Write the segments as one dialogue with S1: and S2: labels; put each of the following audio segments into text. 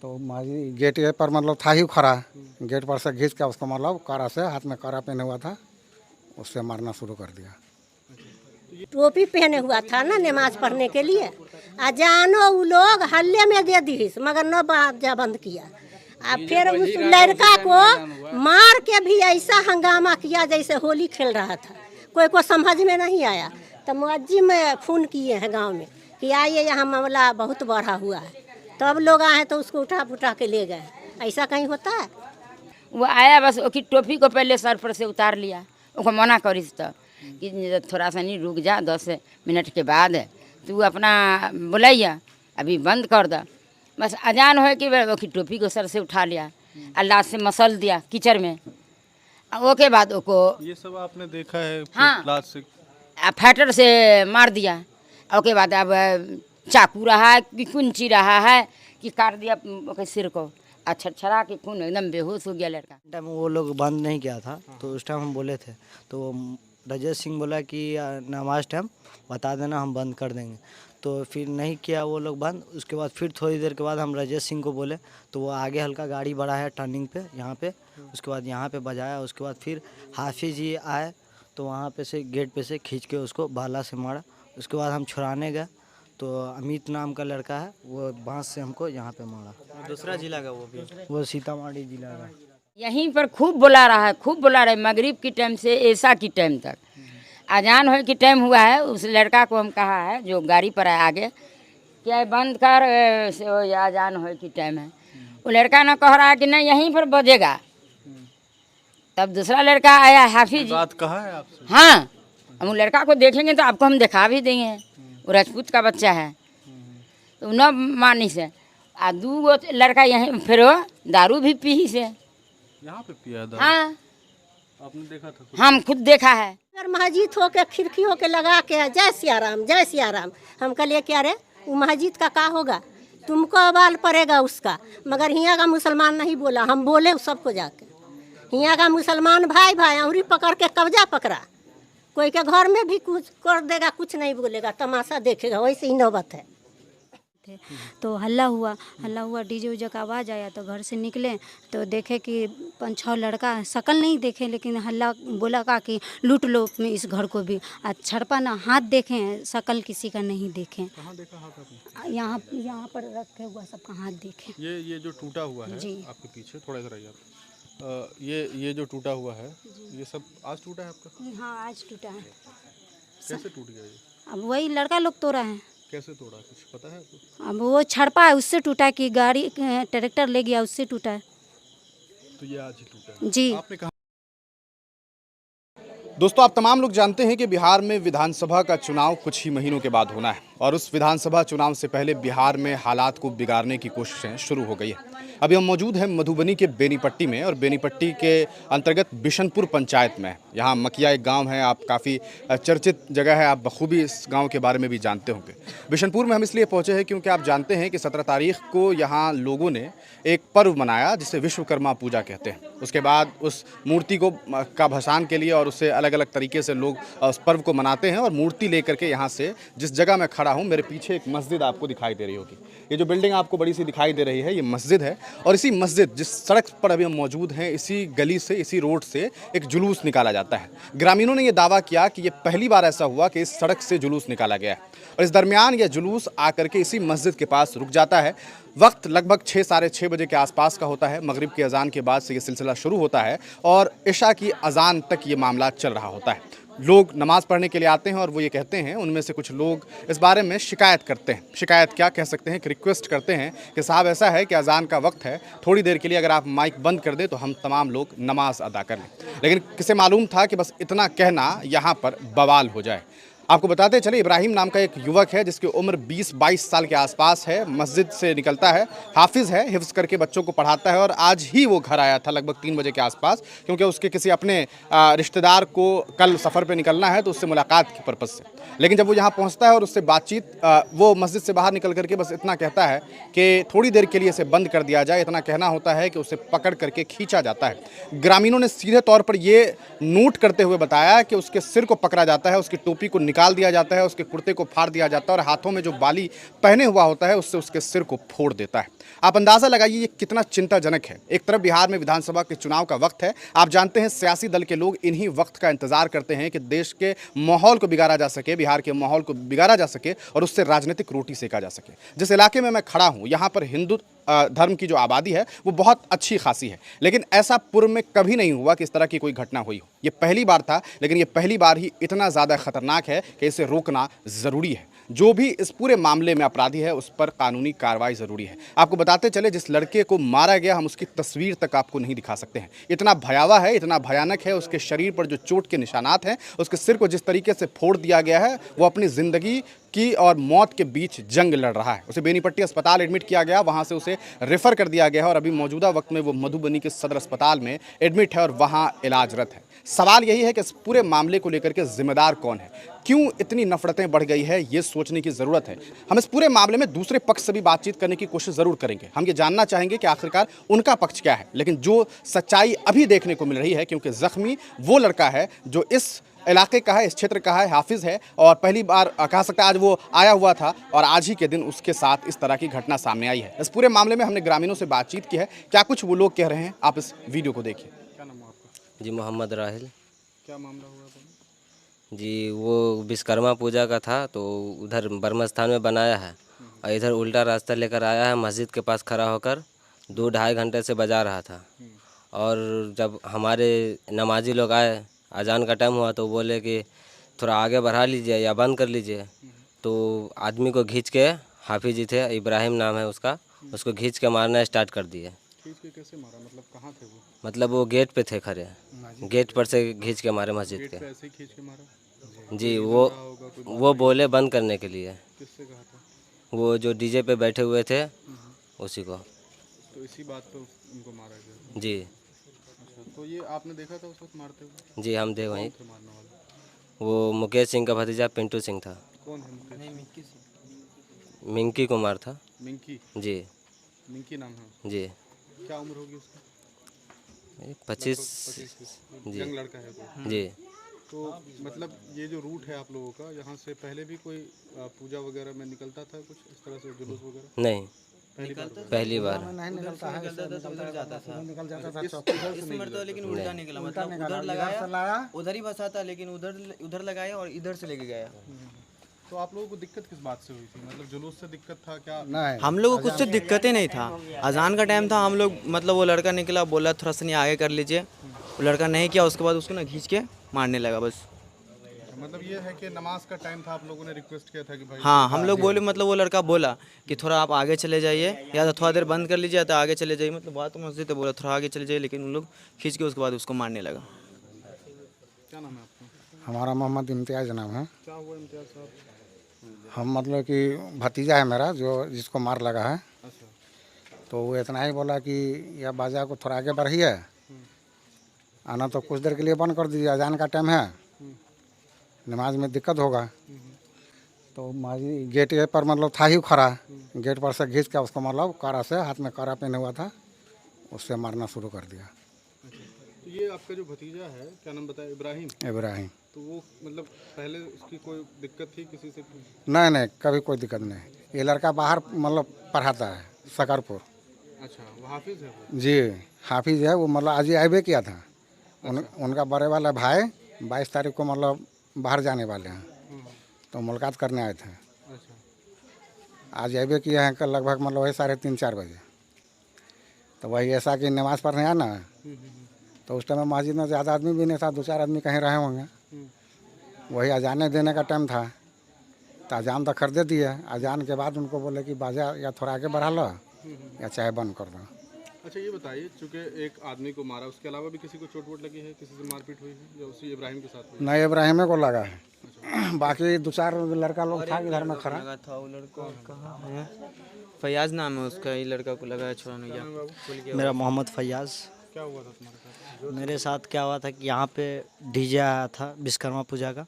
S1: तो माजी गेट के पर मतलब था ही खड़ा, गेट पर से घिस के उसको मतलब कारा से, हाथ में कारा पहने हुआ था, उससे मारना शुरू कर दिया।
S2: टोपी पहने हुआ था ना नमाज पढ़ने के लिए, आ जानो वो लोग हल्ले में दे दी मगर न बाजा बंद किया। अब फिर उस लड़का को मार के भी ऐसा हंगामा किया जैसे होली खेल रहा था। कोई को समझ में नहीं आया तो मुअज्जिम में फ़ोन किए हैं गांव में कि आइए यहाँ मामला बहुत बढ़ा हुआ है। तब लोग आए तो उसको उठा पुठा के ले गए। ऐसा कहीं होता है?
S3: वो आया बस उसकी टोपी को पहले सर पर से उतार लिया, उसको मना करिस तो कि थोड़ा सा नहीं रुक जा, 10 मिनट के बाद तू अपना बुलाइया, अभी बंद कर दो। बस अजान हो कि उसकी टोपी को सर से उठा लिया, अल्लाह से मसल दिया कीचड़ में। ओके बाद उसको
S4: ये सब आपने देखा है?
S3: हाँ,
S4: प्लास्टिक
S3: फैटर से मार दिया। ओके बाद अब चाकू रहा है कि कुंची रहा है कि काट दिया ओके सिर को, छरा के खून एकदम बेहोश हो गया लड़का।
S5: टाइम वो लोग बंद नहीं किया था तो उस टाइम हम बोले थे तो रजत सिंह बोला कि नमाज टाइम बता देना हम बंद कर देंगे, तो फिर नहीं किया वो लोग बंद। उसके बाद फिर थोड़ी देर के बाद हम रजत सिंह को बोले तो वो आगे हल्का गाड़ी बढ़ाया टर्निंग पे यहाँ पे, उसके बाद यहाँ पे बजाया। उसके बाद फिर हाफिज जी आए तो वहाँ पे से गेट पे से खींच के उसको भाला से मारा। उसके बाद हम छुड़ाने गए तो अमित नाम का लड़का है वो बांस से हमको यहाँ पे मारा।
S6: दूसरा जिला का
S5: वो सीतामढ़ी जिला का।
S3: यहीं पर खूब बुला रहा है, खूब बुला रहा है, मगरिब की टाइम से ऐसा की टाइम तक। अजान हो की टाइम हुआ है, उस लड़का को हम कहा है जो गाड़ी पर है आगे क्या बंद कर, अजान हो की टाइम है। वो लड़का ना कह रहा है कि नहीं यहीं पर बजेगा। तब दूसरा लड़का आया हाफिज।
S4: बात कहा है आपसे?
S3: हाँ, हम लड़का को देखेंगे तो आपको हम दिखा भी देंगे, वो राजपूत का बच्चा है। तो न मानी से आ दू लड़का यहीं फिर दारू भी पी से
S4: यहाँ पे पिया दारू?
S3: हाँ,
S4: आपने देखा था?
S3: हम खुद देखा है।
S2: अगर मस्जिद हो के खिड़की हो के लगा के जय सिया राम जय सिया राम, हम कह लिए क्या रे वो मस्जिद का होगा, तुमको बाल पड़ेगा उसका। मगर यहाँ का मुसलमान नहीं बोला, हम बोले सबको जाके। यहाँ का मुसलमान भाई भाई अंगुरी पकड़ के कब्जा पकड़ा, कोई के घर में भी कुछ कर देगा, कुछ नहीं बोलेगा, तमाशा देखेगा, वैसे ही नौबत है।
S7: तो हल्ला हुआ, डीजे उजे का आवाज़ आया तो घर से निकले तो देखे कि 5-6 लड़का, शकल नहीं देखे लेकिन हल्ला बोला का कि लूट लो में इस घर को भी। छड़पा ना हाथ देखें, शकल किसी का नहीं देखें।
S4: कहाँ देखा हाथ आपने?
S7: यहाँ पर रखे हुआ सबका हाथ देखें।
S4: ये जो टूटा हुआ है
S7: जी।
S4: आपके पीछे थोड़ा इधर आइए आप। ये जो टूटा हुआ है ये सब आज टूटा है आपका?
S7: हाँ, आज टूटा है।
S4: कैसे टूट गया ये?
S7: अब वही लड़का लोग तोड़ा है।
S4: कैसे तोड़ा, कुछ पता है आपको?
S7: अब वो छड़पा है उससे टूटा कि गाड़ी ट्रैक्टर ले गया उससे टूटा है।
S4: तो ये आज ही टूटा है?
S7: जी।
S4: आपने कहा दोस्तों, आप तमाम लोग जानते हैं कि बिहार में विधानसभा का चुनाव कुछ ही महीनों के बाद होना है और उस विधानसभा चुनाव से पहले बिहार में हालात को बिगाड़ने की कोशिशें शुरू हो गई है। अभी हम मौजूद हैं मधुबनी के बेनीपट्टी में और बेनीपट्टी के अंतर्गत बिशनपुर पंचायत में। यहाँ मकिया एक गांव है, आप काफ़ी चर्चित जगह है, आप बखूबी इस गांव के बारे में भी जानते होंगे। बिशनपुर में हम इसलिए पहुँचे हैं क्योंकि आप जानते हैं कि 17 तारीख को यहाँ लोगों ने एक पर्व मनाया जिसे विश्वकर्मा पूजा कहते हैं। उसके बाद उस मूर्ति को का भसान के लिए और उससे अलग अलग तरीके से लोग उस पर्व को मनाते हैं और मूर्ति लेकर के यहाँ से, जिस जगह मैं खड़ा हूँ मेरे पीछे एक मस्जिद आपको दिखाई दे रही होगी। ये जो बिल्डिंग आपको बड़ी सी दिखाई दे रही है ये मस्जिद है और इसी मस्जिद जिस सड़क पर अभी हम मौजूद हैं इसी गली से, इसी रोड से एक जुलूस निकाला जाता है। ग्रामीणों ने ये दावा किया कि ये पहली बार ऐसा हुआ कि इस सड़क से जुलूस निकाला गया है और इस दरमियान यह जुलूस आकर के इसी मस्जिद के पास रुक जाता है। वक्त लगभग 6 साढ़े 6 बजे के आसपास का होता है। मगरिब की अजान के बाद से ये सिलसिला शुरू होता है और इशा की अजान तक ये मामला चल रहा होता है। लोग नमाज़ पढ़ने के लिए आते हैं और वो ये कहते हैं, उनमें से कुछ लोग इस बारे में शिकायत करते हैं। शिकायत क्या कह सकते हैं कि रिक्वेस्ट करते हैं कि साहब ऐसा है कि अजान का वक्त है, थोड़ी देर के लिए अगर आप माइक बंद कर दें तो हम तमाम लोग नमाज अदा कर लें। लेकिन किसे मालूम था कि बस इतना कहना यहाँ पर बवाल हो जाए। आपको बताते चले इब्राहिम नाम का एक युवक है जिसकी उम्र 20-22 साल के आसपास है। मस्जिद से निकलता है, हाफिज़ है, हिफ्ज़ करके बच्चों को पढ़ाता है और आज ही वो घर आया था लगभग 3 बजे के आसपास क्योंकि उसके किसी अपने रिश्तेदार को कल सफ़र पे निकलना है तो उससे मुलाकात के पर्पज़ से। लेकिन जब वो यहाँ पहुँचता है और उससे बातचीत, वो मस्जिद से बाहर निकल करके बस इतना कहता है कि थोड़ी देर के लिए इसे बंद कर दिया जाए। इतना कहना होता है कि उसे पकड़ करके खींचा जाता है। ग्रामीणों ने सीधे तौर पर ये नोट करते हुए बताया कि उसके सिर को पकड़ा जाता है, उसकी टोपी को निकाल दिया जाता है, उसके कुर्ते को फाड़ दिया जाता है और हाथों में जो बाली पहने हुआ होता है उससे उसके सिर को फोड़ देता है। आप अंदाज़ा लगाइए ये कितना चिंताजनक है। एक तरफ बिहार में विधानसभा के चुनाव का वक्त है, आप जानते हैं सियासी दल के लोग इन्हीं वक्त का इंतजार करते हैं कि देश के माहौल को बिगाड़ा जा सके, बिहार के माहौल को बिगाड़ा जा सके और उससे राजनीतिक रोटी सेका जा सके। जिस इलाके में मैं खड़ा हूँ यहाँ पर हिंदू धर्म की जो आबादी है वो बहुत अच्छी खासी है, लेकिन ऐसा पूर्व में कभी नहीं हुआ कि इस तरह की कोई घटना हुई हो। ये पहली बार था, लेकिन ये पहली बार ही इतना ज़्यादा खतरनाक है कि इसे रोकना ज़रूरी है। जो भी इस पूरे मामले में अपराधी है उस पर कानूनी कार्रवाई ज़रूरी है। आपको बताते चले, जिस लड़के को मारा गया हम उसकी तस्वीर तक आपको नहीं दिखा सकते हैं। इतना भयावह है, इतना भयानक है। उसके शरीर पर जो चोट के निशानात हैं, उसके सिर को जिस तरीके से फोड़ दिया गया है, वो अपनी ज़िंदगी की और मौत के बीच जंग लड़ रहा है। उसे बेनीपट्टी अस्पताल एडमिट किया गया, वहाँ से उसे रेफ़र कर दिया गया है और अभी मौजूदा वक्त में वो मधुबनी के सदर अस्पताल में एडमिट है और वहाँ इलाजरत है। सवाल यही है कि इस पूरे मामले को लेकर के जिम्मेदार कौन है, क्यों इतनी नफरतें बढ़ गई है, ये सोचने की ज़रूरत है। हम इस पूरे मामले में दूसरे पक्ष से भी बातचीत करने की कोशिश ज़रूर करेंगे। हम ये जानना चाहेंगे कि आखिरकार उनका पक्ष क्या है, लेकिन जो सच्चाई अभी देखने को मिल रही है, क्योंकि ज़ख्मी वो लड़का है जो इस इलाके का है, इस क्षेत्र का है, हाफिज़ है और पहली बार कह सकता है आज वो आया हुआ था और आज ही के दिन उसके साथ इस तरह की घटना सामने आई है। इस पूरे मामले में हमने ग्रामीणों से बातचीत की है, क्या कुछ वो लोग कह रहे हैं आप इस वीडियो को देखिए। क्या नाम है आपका?
S6: जी मोहम्मद राहिल।
S4: क्या मामला हुआ?
S6: जी वो विश्वकर्मा पूजा का था तो उधर बर्मा स्थान में बनाया है और इधर उल्टा रास्ता लेकर आया है, मस्जिद के पास खड़ा होकर 2-2.5 घंटे से बजा रहा था। और जब हमारे नमाजी लोग आए, अजान का टाइम हुआ तो बोले कि थोड़ा आगे बढ़ा लीजिए या बंद कर लीजिए। तो आदमी को खींच के, हाफिज जी थे, इब्राहिम नाम है उसका, उसको खींच के मारना स्टार्ट कर दिए।
S4: खींच के कैसे मारा? मतलब कहाँ थे वो?
S6: मतलब वो गेट पे थे खड़े, गेट पर से खींच के मारे मस्जिद के।
S4: ऐसे ही खींच के मारा?
S6: जी वो बोले बंद करने के लिए।
S4: किससे कहा था?
S6: वो जो डीजे पे बैठे हुए थे उसी को।
S4: तो इसी बात पे उनको मारा गया?
S6: जी
S4: तो ये आपने देखा था उस वक्त मारते हुए?
S6: जी हम थे वहीं।
S4: थे मारने वाले?
S6: वो मुकेश सिंह का भतीजा पिंटू सिंह था।
S4: कौन है मुकेश?
S6: मिंकी कुमार था।
S4: मिंकी? जी मिंकी नाम है।
S6: जी।
S4: क्या उम्र होगी उसकी?
S6: 25 जी।
S4: यंग लड़का है तो।
S6: जी।
S4: तो मतलब ये जो रूट है आप लोगों का, यहाँ से पहले भी कोई पूजा वगैरह में निकलता था कुछ इस तरह से जुलूस वगैरह?
S6: नहीं, पहली बार।
S1: नहीं निकलता है, निकल जाता था
S8: इस मर तो लेकिन उल्टा निकला, मतलब उधर लगाया, उधर ही फंसा था, लेकिन उधर लगाया और इधर से लेके गया।
S4: तो आप लोगों को दिक्कत किस बात से हुई थी? मतलब जुलूस से दिक्कत था क्या?
S1: नहीं,
S8: हम लोगों को कुछ से दिक्कत ही नहीं था। अजान का टाइम था, हम लोग मतलब वो लड़का निकला, बोला थोड़ा सा नहीं आगे कर लीजिए, वो लड़का नहीं किया, उसके बाद उसको ना खींच के मारने लगा बस।
S4: मतलब ये है कि नमाज का टाइम था, आप लोगों ने रिक्वेस्ट किया था कि भाई।
S8: हाँ, हम लोग बोले, मतलब वो लड़का बोला कि थोड़ा आप आगे चले जाइए या तो थोड़ा देर बंद कर लीजिए या तो आगे चले जाइए, मतलब बात तो मस्जिद है, बोला थोड़ा आगे चले जाइए, लेकिन उन लोग खींच के उसके बाद उसको मारने लगा।
S4: क्या नाम है आपका?
S1: हमारा मोहम्मद इम्तियाज़ नाम है।
S4: क्या हुआ इम्तियाज़ साहब?
S1: हम मतलब कि भतीजा है मेरा जो जिसको मार लगा है।
S4: अच्छा।
S1: तो वो इतना ही बोला कि या बाजा को थोड़ा आगे बढ़िए, आना तो कुछ देर के लिए बंद कर दीजिए, अजान का टाइम है, नमाज में दिक्कत होगा। तो माजी गेट पर मतलब था ही खड़ा, गेट पर से घिस के उसको मतलब कारा से, हाथ में कारा पहने हुआ था, उससे मारना शुरू कर दिया।
S4: तो ये आपका जो भतीजा है, क्या नाम बताया? इब्राहिम?
S1: इब्राहिम।
S4: तो वो मतलब पहले उसकी कोई दिक्कत थी किसी से?
S1: नहीं, कभी कोई दिक्कत नहीं। ये लड़का बाहर मतलब पढ़ाता है सकरपुर।
S4: अच्छा, वो हाफिज है वो?
S1: जी हाफिज है वो, मतलब आज ही आइबे किया था। उनका बड़े वाला भाई 22 तारीख को मतलब बाहर जाने वाले हैं, तो मुलाकात करने आए थे।
S4: अच्छा।
S1: आज आइबे किए हैं कल लगभग मतलब वही 3:30-4 बजे। तो वही ऐसा कि नमाज़ पढ़ने आया ना, तो उस टाइम मस्जिद में ज़्यादा आदमी भी नहीं था, 2-4 आदमी कहीं रहे होंगे। वही अजाने देने का टाइम था, तो अजान तो कर दे दिए। अजान के बाद उनको बोले कि बाजा या थोड़ा आगे बढ़ा लो या चाहे बंद कर दो।
S4: अच्छा ये बताइए, चूँकि एक आदमी को मारा, उसके अलावा भी किसी को चोट वोट लगी है, किसी से मारपीट हुई है या उसी इब्राहिम के साथ हुई?
S1: नहीं, इब्राहिम को लगा है। बाकी 2-4 लड़का लोग था इधर में खड़ा।
S8: लगा था वो लड़का, कहाँ है? फैयाज नाम है उसका, ये लड़का को लगा है, छोड़ा नहीं गया। मेरा मोहम्मद फैयाज।
S4: क्या हुआ था तुम्हारे साथ?
S5: मेरे साथ क्या हुआ था कि यहाँ पे डीजे आया था विश्वकर्मा पूजा का,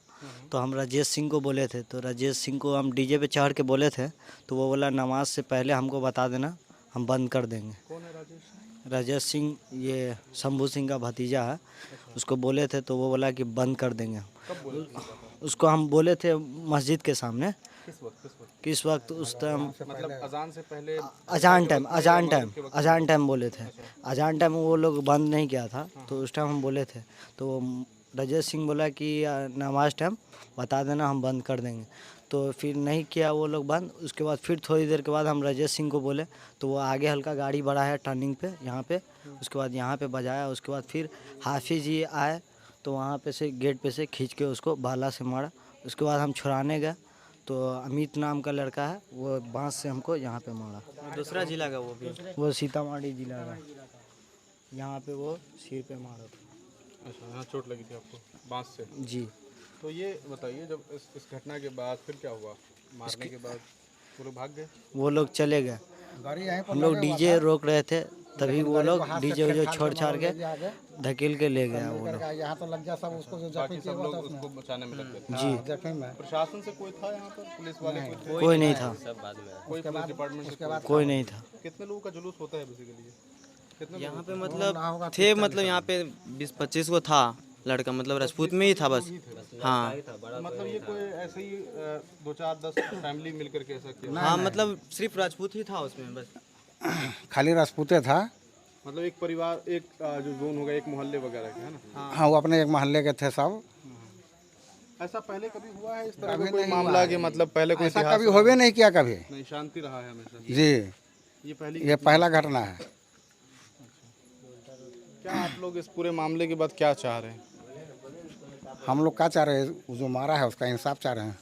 S5: तो हम राजेश सिंह को बोले थे, तो राजेश सिंह को हम डीजे पे चढ़ के बोले थे, तो वो बोला नमाज से पहले हमको बता देना, हम बंद कर देंगे।
S4: कौन है राजेश?
S5: राजेश सिंह ये शंभू सिंह का भतीजा है, उसको बोले थे तो वो बोला कि बंद कर देंगे।
S4: कब बोला?
S5: उसको हम बोले थे मस्जिद के सामने।
S4: किस वक्त?
S5: कि इस वक्त उस टाइम
S4: मतलब अजान से पहले
S5: अजान टाइम बोले थे। अजान टाइम वो लोग बंद नहीं किया था, तो उस टाइम हम बोले थे, तो रजेश सिंह बोला कि नमाज टाइम बता देना, हम बंद कर देंगे। तो फिर नहीं किया वो लोग बंद। उसके बाद फिर थोड़ी देर के बाद हम राजेश सिंह को बोले, तो वो आगे हल्का गाड़ी बढ़ाया टर्निंग पे यहाँ पे, उसके बाद यहाँ पे बजाया। उसके बाद फिर हाफिज जी आए, तो वहाँ पे से गेट पे से खींच के उसको भाला से मारा। उसके बाद हम छुड़ाने गए, तो अमित नाम का लड़का है, वो बांस से हमको यहाँ पे मारा।
S8: दूसरा जिला का वो भी
S5: वो सीतामढ़ी जिला का, यहाँ पे वो सिर पे मारा था।
S4: अच्छा, यहाँ चोट लगी थी आपको बांस से?
S5: जी।
S4: तो ये बताइए, जब इस घटना के बाद फिर क्या हुआ? मारने के बाद वो लोग भाग गए?
S5: वो लोग चले गए।
S1: गाड़ी यहीं पर
S5: हम लोग
S1: लगे हुआ
S5: डीजे
S1: था।
S5: रोक रहे थे, तभी वो लोग
S1: हाथ से
S5: डीजे जो
S1: खेल-खाल
S5: छोड़
S1: के
S5: छाड़ के
S1: मारे आगे।
S5: धकेल के ले गया वो लोग।
S1: यहाँ तो लग गया सब, उसको जो
S4: बाकी
S1: जख्मी
S4: सब
S1: किया हुआ
S4: लोग
S1: था
S4: उसको
S1: उसमें।
S4: बचाने में लग गए थे।
S5: जी।
S1: जख्मी में
S4: प्रशासन से कोई था यहाँ पर? पुलिस वाले कोई थे?
S5: कोई नहीं था,
S4: कोई पुलिस डिपार्टमेंट से?
S5: कोई नहीं था।
S4: कितने लोगों का जुलूस होता है बेसिकली? कितने लोग?
S8: यहाँ पे मतलब थे, मतलब यहाँ पे 20-25 को था लड़का, मतलब राजपूत में ही था बस। हाँ
S4: मतलब ये कोई ऐसे ही 2-4-10 फैमिली मिलकर के ऐसा किया?
S8: हाँ, मतलब सिर्फ राजपूत ही था उसमें बस।
S1: खाली राजपूते था।
S4: मतलब एक परिवार, एक जो जोन होगा, एक मोहल्ले वगैरह के, है ना?
S1: हाँ, वो अपने एक मोहल्ले के थे सब।
S4: ऐसा पहले कभी हुआ है इस तरह का कोई मामला कि मतलब पहले कोई
S1: ऐसा कभी होवे नहीं किया कभी।
S4: नहीं, शांति रहा है हमेशा?
S1: जी,
S4: ये पहली
S1: ये पहला घटना है।
S4: क्या आप लोग इस पूरे मामले के बाद क्या चाह रहे हैं?
S1: हम लोग क्या चाह रहे हैं, वो जो मारा है उसका इंसाफ चाह रहे हैं।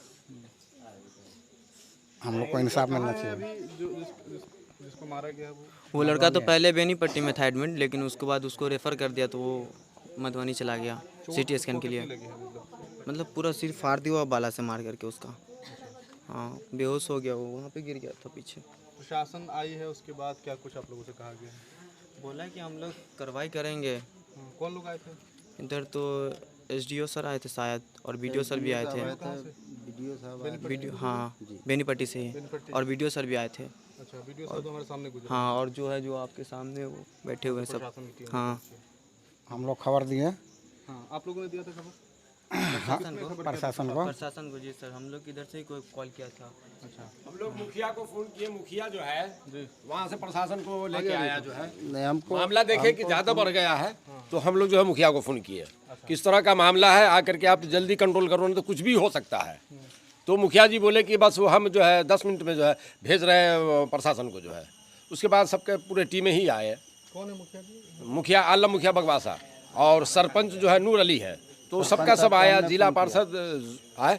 S1: हम लोग को इंसाफ मिलना चाहिए।
S4: अभी जिसको मारा गया है
S8: वो लड़का तो पहले बेनीपट्टी में था एडमिट, लेकिन उसके बाद उसको रेफ़र कर दिया, तो वो मधुबनी चला गया सिटी स्कैन के लिए। मतलब पूरा सिर फाड़ दिया हुआ बाला से मार करके उसका। हाँ, बेहोश हो गया वो, वहाँ पे गिर गया था पीछे।
S4: प्रशासन आई है, उसके बाद क्या कुछ आप लोगों से कहा गया है?
S8: बोला कि हम लोग कार्रवाई करेंगे।
S4: कौन लोग आए थे?
S8: इधर तो SDO सर आए थे शायद, और BDO सर भी आए थे। वीडियो, हाँ, बेनीपट्टी से ही, और BDO सर भी आए थे।
S4: अच्छा, वीडियो सब तो हमारे सामने गुजरा।
S8: हाँ, और जो है, जो आपके सामने वो बैठे हुए हैं सब। हाँ,
S1: हम लोग खबर दिए
S4: हाँ, आप लोगों ने दिया था खबर?
S1: प्रशासन को।
S8: जी सर, हम लोग इधर से ही कोई कॉल किया था।
S4: अच्छा,
S9: हम लोग मुखिया को फोन किए, मुखिया जो है वहाँ से प्रशासन को लेके आया जो है।
S1: नहीं, हमको
S9: मामला देखे कि ज़्यादा बढ़ गया है, तो हम लोग जो है मुखिया को फ़ोन किए, किस तरह का मामला है, आकर के आप जल्दी कंट्रोल करो, नहीं तो कुछ भी हो सकता है। तो मुखिया जी बोले कि बस वो हम जो है 10 मिनट में जो है भेज रहे हैं प्रशासन को जो है। उसके बाद सबके पूरे टीमें ही आए।
S4: कौन है मुखिया जी?
S9: मुखिया आलम मुखिया बगवासा, और सरपंच जो है नूर अली है, तो सबका सब आया। जिला पार्षद आए,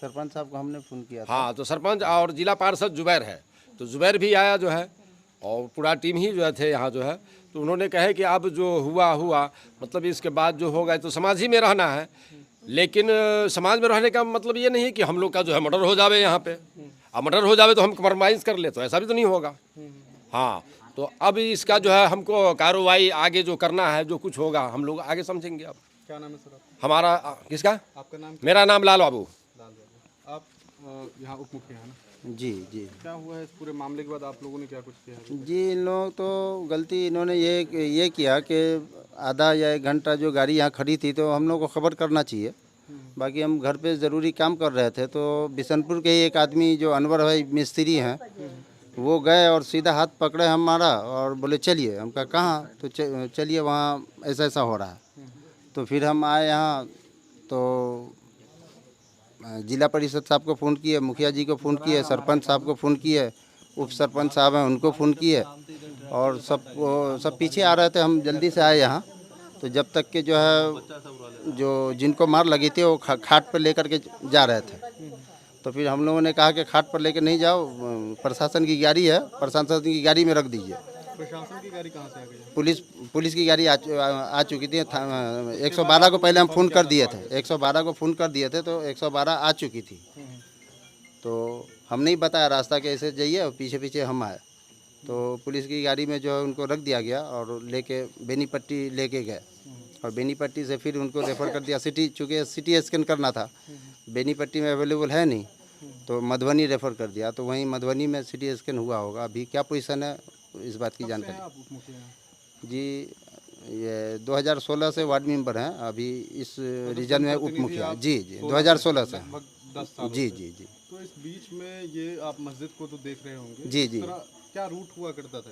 S5: सरपंच साहब को हमने फ़ोन किया।
S9: हाँ, तो सरपंच और जिला पार्षद जुबैर है, तो जुबैर भी आया जो है, और पूरा टीम ही जो है थे यहाँ जो है। तो उन्होंने कहे कि अब जो हुआ मतलब इसके बाद जो होगा तो समाज ही में रहना है, लेकिन समाज में रहने का मतलब ये नहीं है कि हम लोग का जो है मर्डर हो जावे यहाँ पे। अब मर्डर हो जावे तो हम कम्प्रोमाइज़ कर ले, तो ऐसा भी तो नहीं होगा। हाँ, तो अब इसका जो है हमको कार्रवाई आगे जो करना है, जो कुछ होगा हम लोग आगे समझेंगे। अब
S4: क्या नाम है सर आपका?
S9: हमारा किसका?
S4: आपका नाम?
S9: मेरा नाम लाल बाबू।
S4: आप यहाँ उप मुखिया है ना?
S5: जी जी
S4: क्या हुआ है इस पूरे मामले के बाद? आप लोगों ने क्या कुछ किया है?
S5: जी, इन लोग तो गलती इन्होंने ये किया कि आधा या 1 घंटा जो गाड़ी यहाँ खड़ी थी, तो हम लोग को खबर करना चाहिए। बाकी हम घर पे ज़रूरी काम कर रहे थे, तो बिशनपुर के ही एक आदमी जो अनवर भाई मिस्त्री हैं, वो गए और सीधा हाथ पकड़े हमारा और बोले चलिए। हम कहा कहाँ? तो चलिए वहाँ ऐसा ऐसा हो रहा है। तो फिर हम आए यहाँ, तो जिला परिषद साहब को फ़ोन किए, मुखिया जी को फ़ोन किए, सरपंच साहब को फ़ोन किए, उप सरपंच साहब हैं उनको फ़ोन किए, और सब पीछे आ रहे थे। हम जल्दी से आए यहाँ, तो जब तक के जो है जो जिनको मार लगी थी वो खाट पर लेकर के जा रहे थे। तो फिर हम लोगों ने कहा कि खाट पर लेकर नहीं जाओ, प्रशासन की गाड़ी है, प्रशासन की गाड़ी में रख दीजिए।
S4: प्रशासन की गाड़ी कहाँ से आ गई?
S5: पुलिस की गाड़ी आ चुकी थी। 112 को पहले हम फ़ोन कर दिए थे, 112 को फ़ोन कर दिए थे, तो 112 आ चुकी थी। तो हम नहीं बताया रास्ता के ऐसे जाइए, और पीछे पीछे हम आए, तो पुलिस की गाड़ी में जो है उनको रख दिया गया और लेके बेनीपट्टी लेके गए, और बेनीपट्टी से फिर उनको रेफ़र कर दिया सिटी, चूँकि सिटी स्कैन करना था, बेनीपट्टी में अवेलेबल है नहीं, तो मधुबनी रेफ़र कर दिया। तो वहीं मधुबनी में सिटी स्कैन हुआ होगा। अभी क्या पोजीशन है इस बात की जानकारी जी, ये 2016 से वार्ड मेंबर हैं, अभी इस रीजन में उप मुखिया। जी 2016 से।
S4: 10 साल
S10: जी जी जी
S4: तो इस बीच में ये आप मस्जिद को तो देख रहे होंगे,
S10: जी जी।
S4: इस तरह क्या रूट हुआ करता था?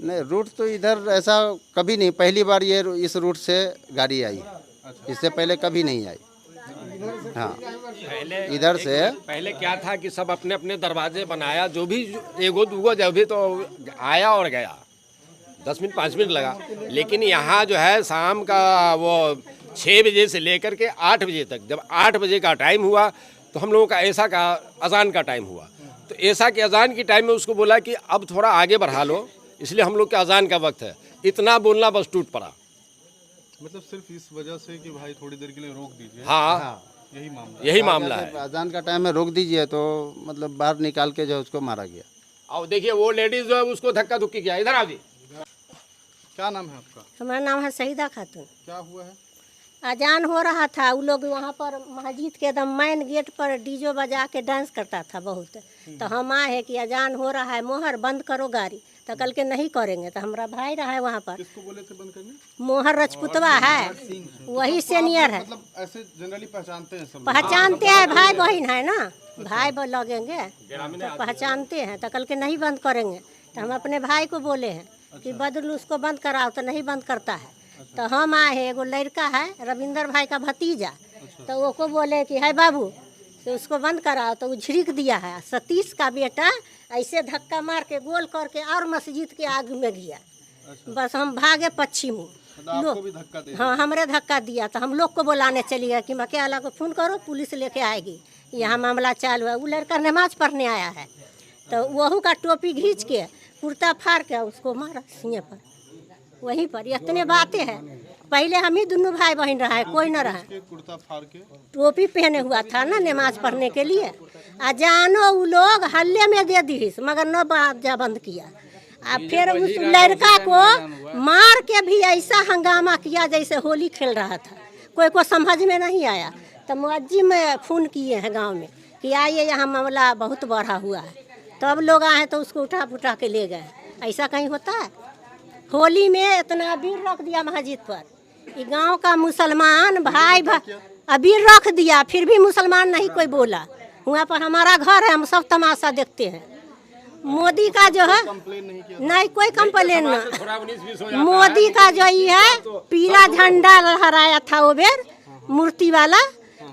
S10: नहीं, रूट तो इधर ऐसा कभी नहीं, पहली बार ये इस रूट से गाड़ी आई, इससे पहले कभी नहीं आई। हाँ,
S9: पहले
S10: इधर से
S9: पहले क्या था कि सब अपने अपने दरवाजे बनाया, जो भी एगो दूगो जब भी तो आया और गया, 10 मिनट 5 मिनट लगा। लेकिन यहाँ जो है शाम का वो 6 बजे से लेकर के 8 बजे तक, जब 8 बजे का टाइम हुआ तो हम लोगों का ऐसा का अजान का टाइम हुआ, तो ऐसा के अजान की टाइम में उसको बोला कि अब थोड़ा आगे बढ़ा लो, इसलिए हम लोग के अजान का वक्त है। इतना बोलना बस टूट पड़ा।
S4: मतलब सिर्फ इस वजह से कि भाई थोड़ी देर के लिए रोक दीजिए।
S9: हाँ, यही मामला है।
S10: अजान का टाइम में रोक दीजिए तो मतलब बाहर निकाल के जो उसको मारा गया।
S9: और देखिए वो लेडीज जो है उसको धक्का धुक्की किया। इधर आओ जी।
S4: क्या नाम है आपका?
S2: हमारा नाम है शहीदा खातून।
S4: क्या हुआ है?
S2: अजान हो रहा था, वो लोग वहाँ पर मस्जिद के एकदम मेन गेट पर डीजो बजा के डांस करता था बहुत। तो हम आए हैं कि अजान हो रहा है, मोहर बंद करो गाड़ी। तो कल के नहीं करेंगे, तो हमारा भाई रहा है वहाँ पर।
S4: किसको बोले थे बंद करने?
S2: मोहर रजपुतवा है, वही सीनियर है।
S4: मतलब ऐसे जनरली पहचानते हैं सब लोग?
S2: पहचानते हैं, भाई बहन है ना, भाई लगेंगे तो पहचानते हैं। तो कल के नहीं बंद करेंगे, तो हम अपने भाई को बोले हैं कि बदल उसको बंद कराओ, तो नहीं बंद करता है। तो हम आए हैं, एगो लड़का है रविंदर भाई का भतीजा, तो वो को बोले कि है बाबू तो उसको बंद कराओ, तो वो झिड़क दिया है। सतीश का बेटा ऐसे धक्का मार के गोल करके और मस्जिद के आगे में गया। बस हम भागे पश्चिम लोग। हाँ, हमरे धक्का दिया, तो हम लोग को बुलाने चली गए कि मकेला को फ़ोन करो, पुलिस लेके आएगी, यहाँ मामला चालू है। वो लड़का नमाज पढ़ने आया है, तो वहू का टोपी खींच के कुर्ता फाड़ के उसको मारा सीने पर, वहीं पर। इतने बातें हैं। पहले हम ही दोनों भाई बहन रहा है, कोई न रहा।
S4: कुर्ता फाड़ के
S2: टोपी पहने हुआ था ना नमाज पढ़ने के लिए। अजानो वो लोग हल्ले में दे दी, मगर न बाजा बंद किया। अब फिर उस लड़का को मार के भी ऐसा हंगामा किया जैसे होली खेल रहा था। कोई को समझ में नहीं आया, तो मुअज्जिम में फ़ोन किए हैं गांव में कि आइए यहाँ मामला बहुत बढ़ा हुआ है। तब लोग आए तो उसको उठा पुठा के ले गए। ऐसा कहीं होता है? होली में इतना अबीर रख दिया मस्जिद पर। ये गांव का मुसलमान भाई अबीर रख दिया, फिर भी मुसलमान नहीं कोई बोला। वहाँ पर हमारा घर है, हम सब तमाशा देखते हैं। मोदी का जो है नहीं कोई कंप्लेन ना। मोदी का जो ये है पीला झंडा लहराया था वो बेर मूर्ति वाला,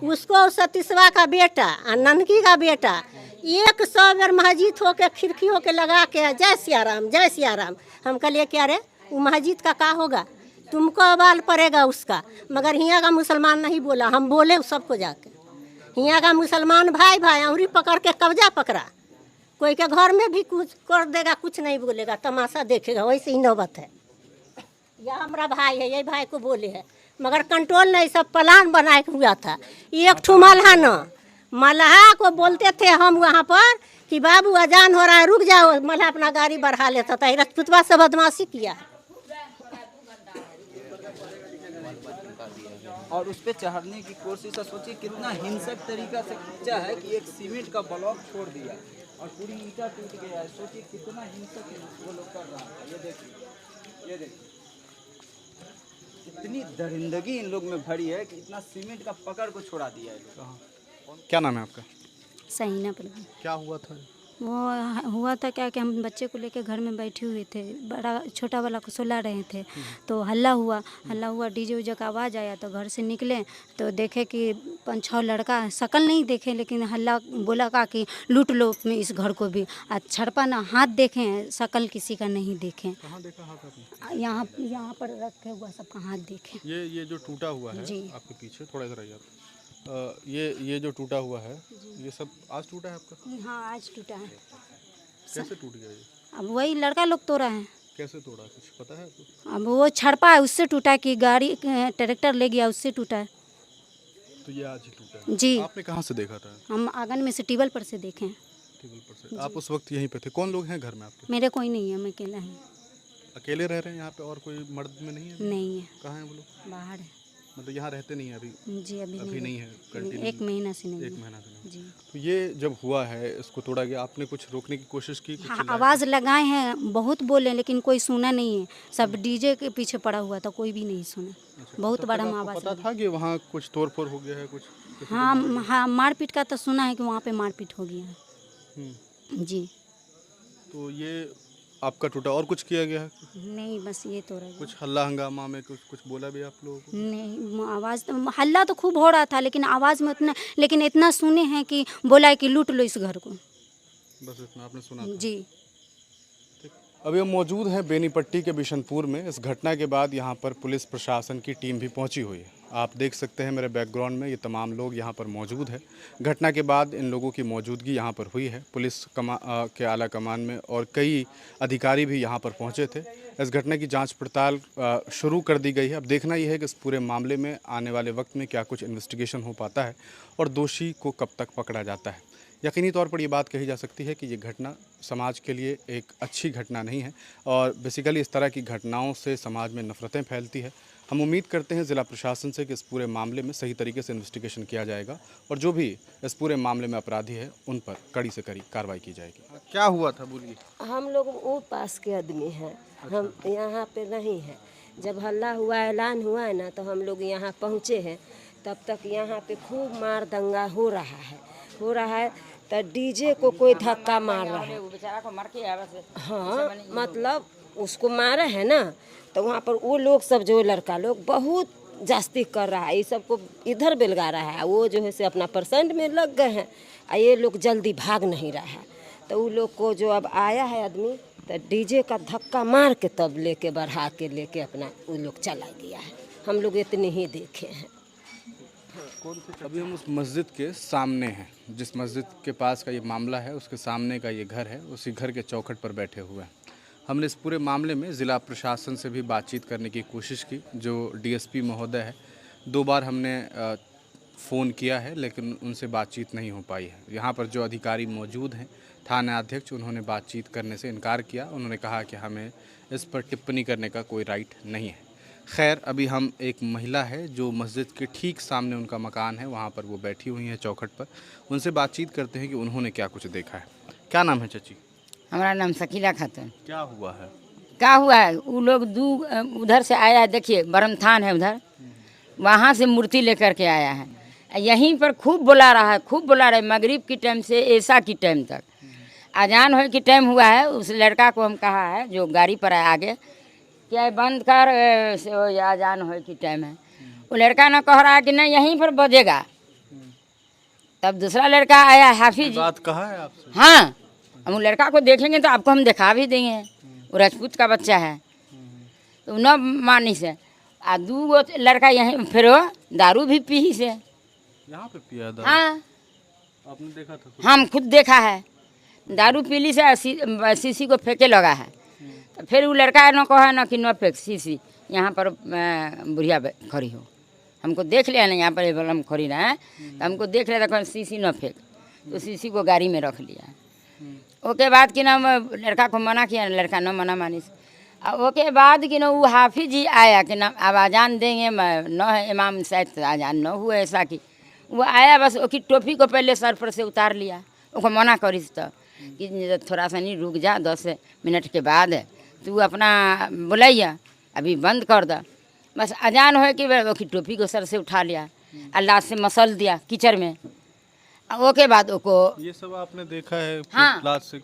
S2: उसको सतीशवा का बेटा और ननकी का बेटा 100 बेर मस्जिद होके खिड़की होके लगा के जय सिया राम जय सिया राम। हम कहिए क्या रे वो मस्जिद का होगा, तुमको बाल पड़ेगा उसका। मगर यहाँ का मुसलमान नहीं बोला, हम बोले सबको जाके। यहाँ का मुसलमान भाई अंगुरी पकड़ के कब्जा पकड़ा। कोई के घर में भी कुछ कर देगा, कुछ नहीं बोलेगा, तमाशा देखेगा। वैसे ही नौबत है। यह हमारा भाई है, यही भाई को बोले है, मगर कंट्रोल नहीं, सब प्लान बनाए हुआ था। एक ठू मल्हा न मल्हा को बोलते थे हम वहाँ पर कि बाबू अजान हो रहा है, रुक जाओ। मल्हा अपना गाड़ी बढ़ा लेता था। रजपुतवा से बदमाशी किया।
S11: और उस पर चढ़ने की कोशिश है। सोचिए कितना हिंसक तरीका से खींचा है कि एक सीमेंट का ब्लॉक छोड़ दिया और पूरी ईंटा टूट गया है। सोचिए कितना हिंसक वो लोग कर रहा है। ये देखिए, ये देखिए, इतनी दरिंदगी इन लोग में भरी है कि इतना सीमेंट का पकड़ को छोड़ा दिया है।
S4: क्या नाम है आपका?
S7: सहीना पर
S4: क्या हुआ था?
S7: वो हुआ था क्या कि हम बच्चे को लेके घर में बैठे हुए थे, बड़ा छोटा वाला को सुला रहे थे, तो हल्ला हुआ डीजे उजे का आवाज़ आया। तो घर से निकले तो देखे कि 5-6 लड़का, शकल नहीं देखे लेकिन हल्ला बोला का कि लूट लो में इस घर को भी। छड़पा ना हाथ देखें, शकल किसी का नहीं देखें।
S4: कहाँ देखा हाथ आपने?
S7: यहाँ पर रखे हुआ सबका हाथ देखें।
S4: ये जो टूटा हुआ है आपके पीछे, थोड़ा इधर आइए। ये जो टूटा हुआ है ये सब आज टूटा है आपका?
S7: हाँ, आज टूटा है।
S4: कैसे टूट गया ये?
S7: अब वही लड़का लोग तोड़ा है।
S4: कैसे तोड़ा, कुछ पता है आपको?
S7: अब वो छड़पा है, उससे टूटा कि गाड़ी ट्रैक्टर ले गया उससे टूटा है।
S4: तो ये आज ही टूटा है?
S7: जी।
S4: आपने कहाँ से देखा था?
S7: हम आंगन में से टेबल पर से देखे।
S4: टेबल पर से? आप उस वक्त यहीं पे थे? कौन लोग हैं घर में आपके?
S7: मेरे कोई नहीं है, मैं अकेला हूँ।
S4: अकेले रह रहे हैं यहाँ पे और कोई मर्द में नहीं है?
S7: नहीं है।
S4: कहाँ है वो लोग?
S7: बाहर है।
S4: मतलब यहाँ रहते नहीं है अभी?
S7: जी अभी
S4: नहीं है।
S7: 1 महीना से नहीं।
S4: 1 महीना से नहीं।
S7: जी।
S4: तो ये जब हुआ है, इसको तोड़ा गया, आपने कुछ रोकने की कोशिश की?
S7: हाँ, आवाज़ लगाए हैं, बहुत बोले लेकिन कोई सुना नहीं है। सब डीजे के पीछे पड़ा हुआ था, कोई भी नहीं सुना। बहुत बड़ा आवाज़
S4: पता था कि वहाँ कुछ तोड़ फोड़ हो गया है कुछ?
S7: हाँ हाँ, मारपीट का तो सुना है कि वहाँ पे मारपीट हो गया है जी।
S4: तो ये आपका टूटा, और कुछ किया गया है?
S7: नहीं, बस ये तो रह गया।
S4: कुछ हल्ला हंगामा में कुछ बोला भी आप लोगों को?
S7: नहीं, आवाज़ तो हल्ला तो खूब हो रहा था, लेकिन आवाज़ में उतना, लेकिन इतना सुने हैं कि बोला है कि लूट लो इस घर को,
S4: बस इतना आपने सुना था।
S7: जी।
S4: अभी हम मौजूद हैं बेनीपट्टी के बिशनपुर में। इस घटना के बाद यहाँ पर पुलिस प्रशासन की टीम भी पहुँची हुई है। आप देख सकते हैं मेरे बैकग्राउंड में ये तमाम लोग यहाँ पर मौजूद है। घटना के बाद इन लोगों की मौजूदगी यहाँ पर हुई है। पुलिस के आला कमान में और कई अधिकारी भी यहाँ पर पहुँचे थे। इस घटना की जांच पड़ताल शुरू कर दी गई है। अब देखना यह है कि इस पूरे मामले में आने वाले वक्त में क्या कुछ इन्वेस्टिगेशन हो पाता है और दोषी को कब तक पकड़ा जाता है। यकीनी तौर पर ये बात कही जा सकती है कि ये घटना समाज के लिए एक अच्छी घटना नहीं है और बेसिकली इस तरह की घटनाओं से समाज में नफरतें फैलती है। हम उम्मीद करते हैं ज़िला प्रशासन से कि इस पूरे मामले में सही तरीके से इन्वेस्टिगेशन किया जाएगा और जो भी इस पूरे मामले में अपराधी है उन पर कड़ी से कड़ी कार्रवाई की जाएगी। क्या हुआ था बोलिए?
S2: हम लोग वो पास के आदमी हैं, हम यहाँ पे नहीं हैं। जब हल्ला हुआ, ऐलान हुआ है ना, तो हम लोग यहाँ पहुँचे हैं। तब तक यहाँ पे खूब मार दंगा हो रहा है तो डीजे को कोई धक्का मार रहा है। हाँ, मतलब उसको मारा है ना, तो वहाँ पर वो लोग सब, जो लड़का लोग बहुत जास्ती कर रहा है, ये सबको इधर बेलगा रहा है। वो जो है से अपना परसेंट में लग गए हैं और ये लोग जल्दी भाग नहीं रहा है। तो वो लोग को जो अब आया है आदमी, तो डीजे का धक्का मार के तब लेके बढ़ा के लेके अपना वो लोग चला गया है। हम लोग इतने ही देखे हैं।
S4: अभी हम उस मस्जिद के सामने हैं, जिस मस्जिद के पास का ये मामला है उसके सामने का ये घर है। उसी घर के चौखट पर बैठे हुए हैं। हमने इस पूरे मामले में ज़िला प्रशासन से भी बातचीत करने की कोशिश की। जो डीएसपी महोदय है, 2 बार हमने फ़ोन किया है लेकिन उनसे बातचीत नहीं हो पाई है। यहाँ पर जो अधिकारी मौजूद हैं, थाना अध्यक्ष, उन्होंने बातचीत करने से इनकार किया। उन्होंने कहा कि हमें इस पर टिप्पणी करने का कोई राइट नहीं है। खैर, अभी हम एक महिला है जो मस्जिद के ठीक सामने उनका मकान है, वहाँ पर वो बैठी हुई हैं चौखट पर। उनसे बातचीत करते हैं कि उन्होंने क्या कुछ देखा है। क्या नाम है चाची?
S3: हमारा नाम शकीला खातून।
S4: क्या हुआ है?
S3: क्या हुआ है, वो लोग उधर से आया है, देखिए बरम थान है उधर, वहाँ से मूर्ति लेकर के आया है। यहीं पर खूब बुला रहा है, मगरिब की टाइम से ऐसा की टाइम तक। अजान हो की टाइम हुआ है। उस लड़का को हम कहा है जो गाड़ी पर है आगे, क्या बंद कर, अजान हो की टाइम है। वो लड़का ना कह रहा है कि नहीं यहीं पर बजेगा। तब दूसरा लड़का आया, हाफिज।
S4: बात कहा है आपसे?
S3: हाँ, हम लड़का को देखेंगे तो आपको हम दिखा भी देंगे। वो राजपूत का बच्चा है, तो न मानी से आ 2 लड़का यहीं फिर दारू भी पी से
S4: यहाँ पे पिया दारू?
S3: हाँ,
S4: आपने देखा था?
S3: हम खुद देखा है। दारू पीली से शीशी को फेंके लगा है। तो फिर वो लड़का न कहा न कि न फेंक शीशी, यहाँ पर बुढ़िया खड़ी हो। हमको देख लिया ना, यहाँ पर हम खड़ी रहे हैं, तो हमको देख लिया था शीशी न फेंक, तो शीशी को गाड़ी में रख लिया। ओके बाद कि ना लड़का को मना किया, लड़का न मना मानिस। ओके बाद कि ना वो हाफिज जी आया कि ना अब आजान देंगे, न है इमाम शायद आजान न हुआ ऐसा कि वो आया, बस उसकी टोपी को पहले सर पर से उतार लिया। उसको मना करिस तो कि थोड़ा सा नहीं रुक जा, 10 मिनट के बाद तू अपना बुलाइया, अभी बंद कर दो। बस अजान हो कि उसकी टोपी को सर से उठा लिया, अल्लाह से मसल दिया कीचड़ में। ओके बाद उसको
S4: ये सब आपने देखा है?
S3: हाँ,
S4: से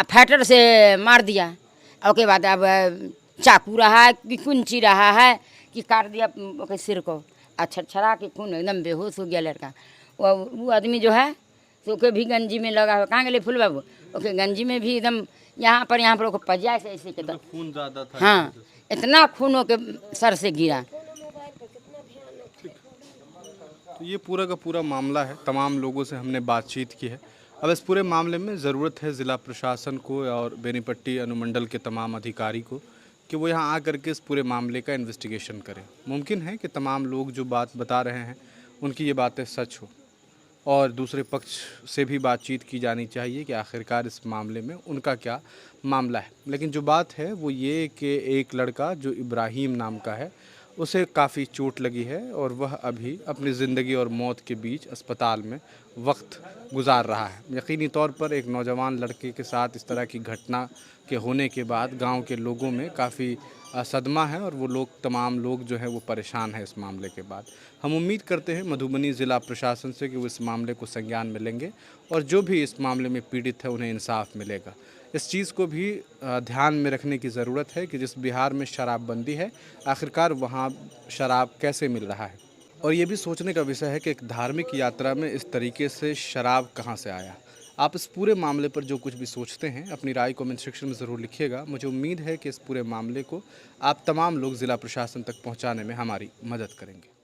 S3: फैटर से मार दिया। ओके बाद अब चाकू रहा है कि कुंची रहा है कि काट दिया ओके सिर को, छरछरा के खून एकदम बेहोश हो गया लड़का। वो आदमी जो है तो ओके भी गंजी में लगा हुआ। कहाँ गए फूल बाबू? ओके गंजी में भी एकदम यहाँ पर ओके पजिया से ऐसे के तो
S4: खून ज़्यादा था।
S3: हाँ, इतना खून होके सर से गिरा।
S4: तो ये पूरा का पूरा मामला है। तमाम लोगों से हमने बातचीत की है। अब इस पूरे मामले में ज़रूरत है ज़िला प्रशासन को और बेनीपट्टी अनुमंडल के तमाम अधिकारी को कि वो यहाँ आकर के इस पूरे मामले का इन्वेस्टिगेशन करें। मुमकिन है कि तमाम लोग जो बात बता रहे हैं उनकी ये बातें सच हो और दूसरे पक्ष से भी बातचीत की जानी चाहिए कि आखिरकार इस मामले में उनका क्या मामला है। लेकिन जो बात है वो ये कि एक लड़का जो इब्राहिम नाम का है उसे काफ़ी चोट लगी है और वह अभी अपनी ज़िंदगी और मौत के बीच अस्पताल में वक्त गुजार रहा है। यकीनी तौर पर एक नौजवान लड़के के साथ इस तरह की घटना के होने के बाद गांव के लोगों में काफ़ी सदमा है और वो लोग तमाम लोग जो हैं वो परेशान हैं इस मामले के बाद। हम उम्मीद करते हैं मधुबनी ज़िला प्रशासन से कि वो इस मामले को संज्ञान में लेंगे और जो भी इस मामले में पीड़ित है उन्हें इंसाफ मिलेगा। इस चीज़ को भी ध्यान में रखने की ज़रूरत है कि जिस बिहार में शराबबंदी है आखिरकार वहाँ शराब कैसे मिल रहा है, और ये भी सोचने का विषय है कि एक धार्मिक यात्रा में इस तरीके से शराब कहाँ से आया। आप इस पूरे मामले पर जो कुछ भी सोचते हैं अपनी राय कमेंट सेक्शन में ज़रूर लिखिएगा। मुझे उम्मीद है कि इस पूरे मामले को आप तमाम लोग ज़िला प्रशासन तक पहुँचाने में हमारी मदद करेंगे।